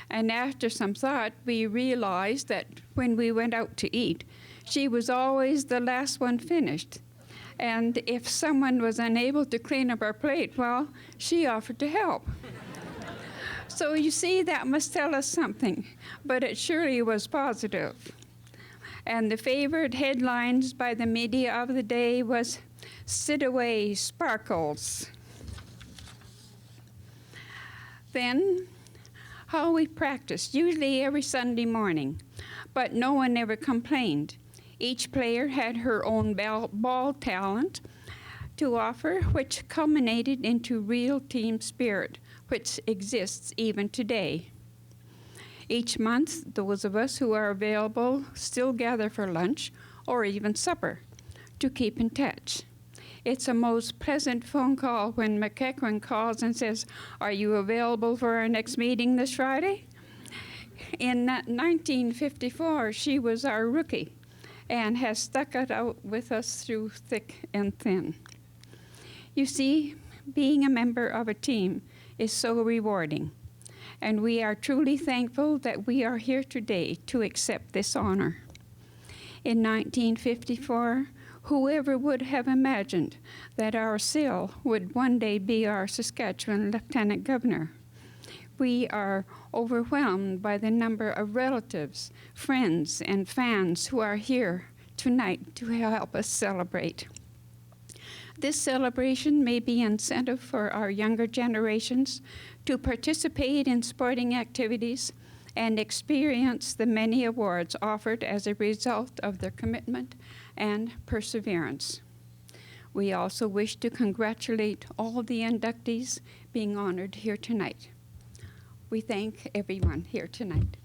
And after some thought, we realized that when we went out to eat, she was always the last one finished. And if someone was unable to clean up our plate, well, she offered to help. So you see, that must tell us something, but it surely was positive. And the favorite headlines by the media of the day was, "Sit away, Sparkles." Then, how we practiced, usually every Sunday morning, but no one ever complained. Each player had her own ball talent to offer, which culminated into real team spirit, which exists even today. Each month, those of us who are available still gather for lunch or even supper to keep in touch. It's a most pleasant phone call when McEachran calls and says, "Are you available for our next meeting this Friday?" In 1954, she was our rookie and has stuck it out with us through thick and thin. You see, being a member of a team is so rewarding, and we are truly thankful that we are here today to accept this honor. In 1954, whoever would have imagined that our Sil would one day be our Saskatchewan Lieutenant Governor? We are overwhelmed by the number of relatives, friends, and fans who are here tonight to help us celebrate. This celebration may be incentive for our younger generations to participate in sporting activities and experience the many awards offered as a result of their commitment and perseverance. We also wish to congratulate all the inductees being honored here tonight. We thank everyone here tonight.